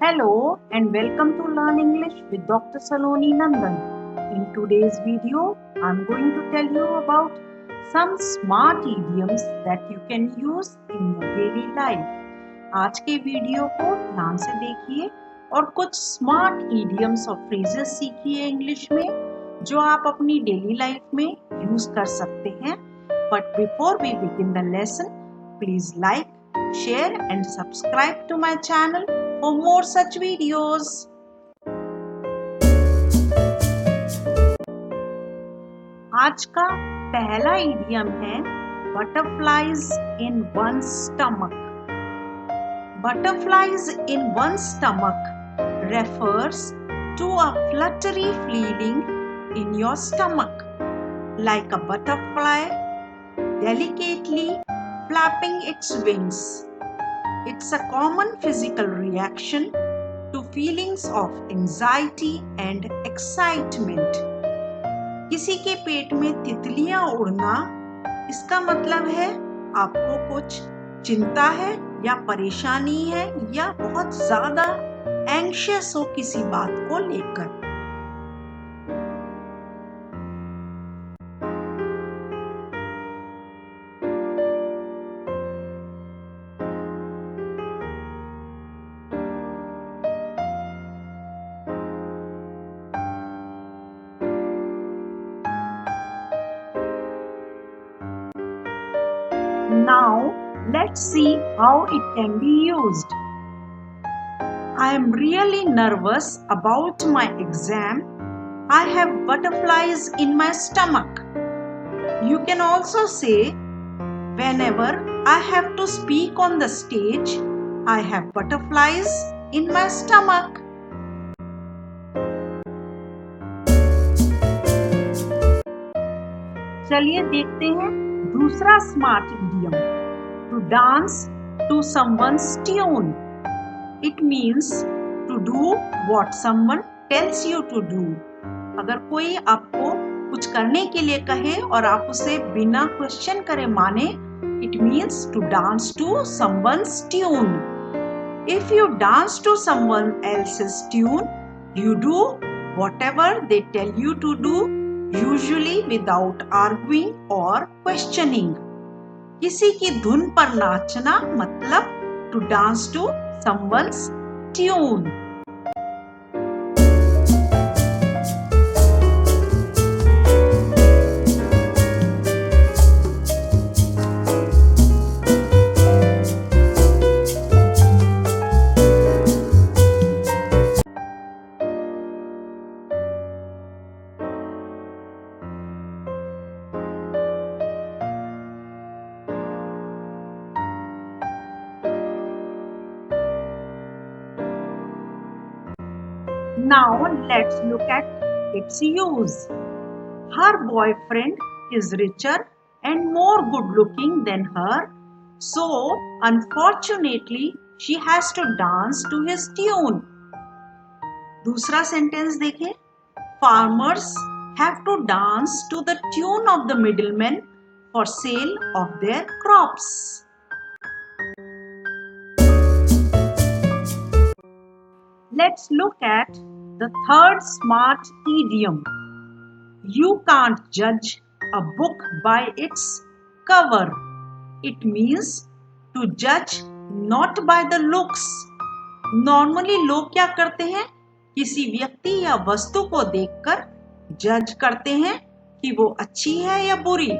Hello and welcome to Learn English with Dr. Saloni Nandan. In today's video, I'm going to tell you about some smart idioms that you can use in your daily life. आज के video को ध्यान से देखिए और कुछ smart idioms और phrases सीखिए इंग्लिश में जो आप अपनी डेली लाइफ में यूज कर सकते हैं. But before we begin the lesson, please like, share and subscribe to my channel for more such videos. आज का पहला इडियम है butterflies in one's stomach. Butterflies in one's stomach refers to a fluttery feeling in your stomach, like a butterfly delicately flapping its wings. It's a common physical reaction to feelings of anxiety and excitement. किसी के पेट में तितलियां उड़ना, इसका मतलब है आपको कुछ चिंता है या परेशानी है या बहुत ज्यादा एंग्शियस हो किसी बात को लेकर. Now, let's see how it can be used. I am really nervous about my exam. I have butterflies in my stomach. You can also say, whenever I have to speak on the stage, I have butterflies in my stomach. चलिए देखते हैं दूसरा smart idiom. To dance to someone's tune. It means to do what someone tells you to do. अगर कोई आपको कुछ करने के लिए कहे और आप उसे बिना क्वेश्चन करे माने, it means to dance to someone's tune. If you dance to someone else's tune, you do whatever they tell you to do, usually without arguing or questioning. किसी की धुन पर नाचना मतलब to dance to someone's tune. Now let's look at its use. Her boyfriend is richer and more good looking than her, so unfortunately she has to dance to his tune. दूसरा sentence देखें. Farmers have to dance to the tune of the middlemen for sale of their crops. Let's look at the third smart idiom. You can't judge a book by its cover. It means to judge not by the looks. Normally लोग क्या करते हैं? किसी व्यक्ति या वस्तु को देखकर जज करते हैं कि वो अच्छी है या बुरी.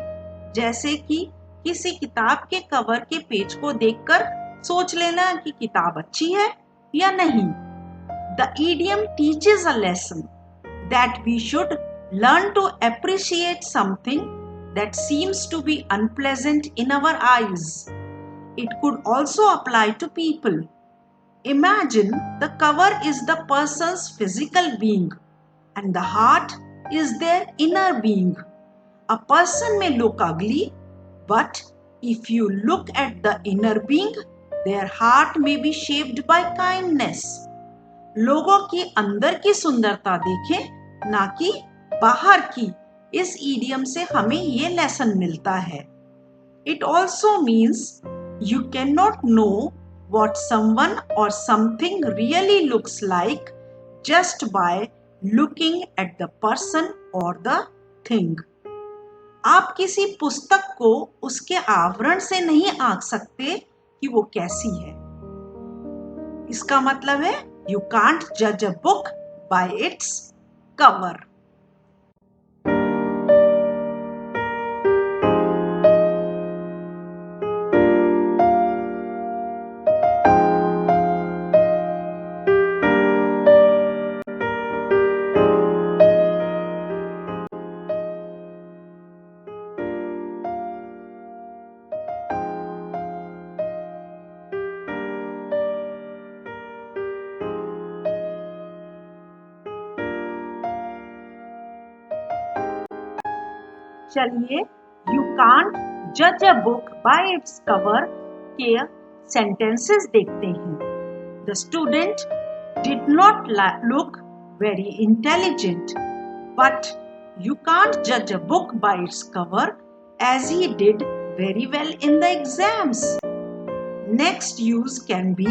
जैसे कि किसी किताब के कवर के पेज को देखकर सोच लेना कि किताब अच्छी है या नहीं. The idiom teaches a lesson that we should learn to appreciate something that seems to be unpleasant in our eyes. It could also apply to people. Imagine the cover is the person's physical being and the heart is their inner being. A person may look ugly, but if you look at the inner being, their heart may be shaped by kindness. लोगों की अंदर की सुंदरता देखें, ना कि बाहर की. इस इडियम से हमें ये लेसन मिलता है. It also means you cannot know what someone or something really looks like just by looking at the person or the thing. आप किसी पुस्तक को उसके आवरण से नहीं आंक सकते कि वो कैसी है. इसका मतलब है you can't judge a book by its cover. चलिए You can't judge a book by its cover के sentences देखते हैं. The student did not look very intelligent, but you can't judge a book by its cover as he did very well in the exams. Next use can be,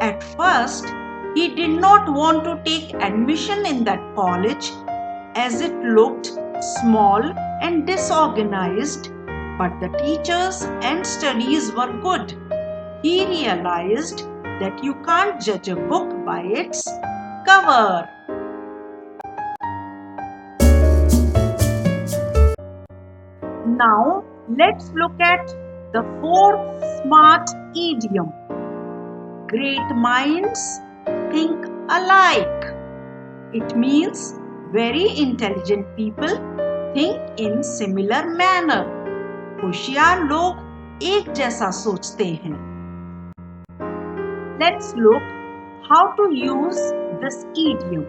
at first he did not want to take admission in that college as it looked small and disorganized, but the teachers and studies were good. He realized that you can't judge a book by its cover. Now let's look at the fourth smart idiom. Great minds think alike. It means very intelligent people think in similar manner. होशियार लोग एक जैसा सोचते हैं. Let's look how to use this idiom.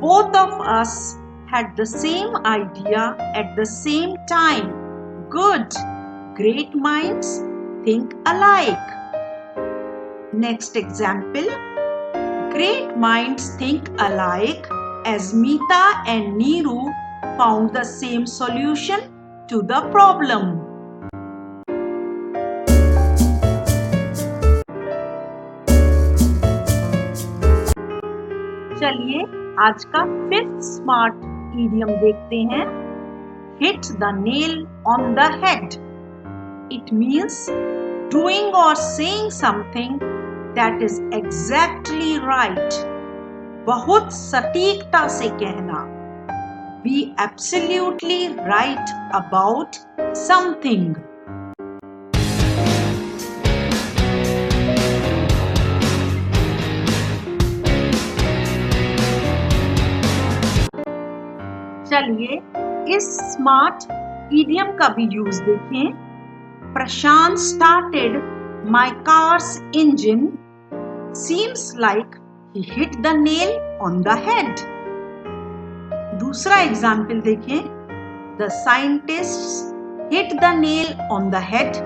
Both of us had the same idea at the same time. Good. Great minds think alike. Next example. Great minds think alike as Meeta and Neeru found the same solution to the problem. चलिए आज का fifth smart idiom देखते हैं. Hit the nail on the head. It means doing or saying something that is exactly right. बहुत सटीकता से कहना. Be absolutely right about something. चलिए इस स्मार्ट इडियम का भी यूज देखें. प्रशांत started my car's engine. Seems like he hit the nail on the head. दूसरा एग्जाम्पल देखें. The scientists hit the nail on the head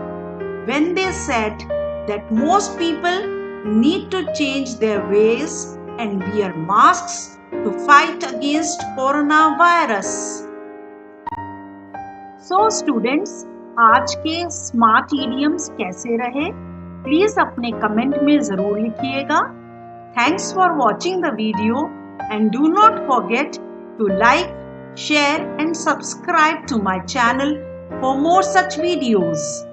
when they said that most people need to change their ways and wear masks to fight against coronavirus. So students, आज के smart idioms कैसे रहे? Please अपने comment में जरूर लिखिएगा. Thanks for watching the video and do not forget to like, share and subscribe to my channel for more such videos.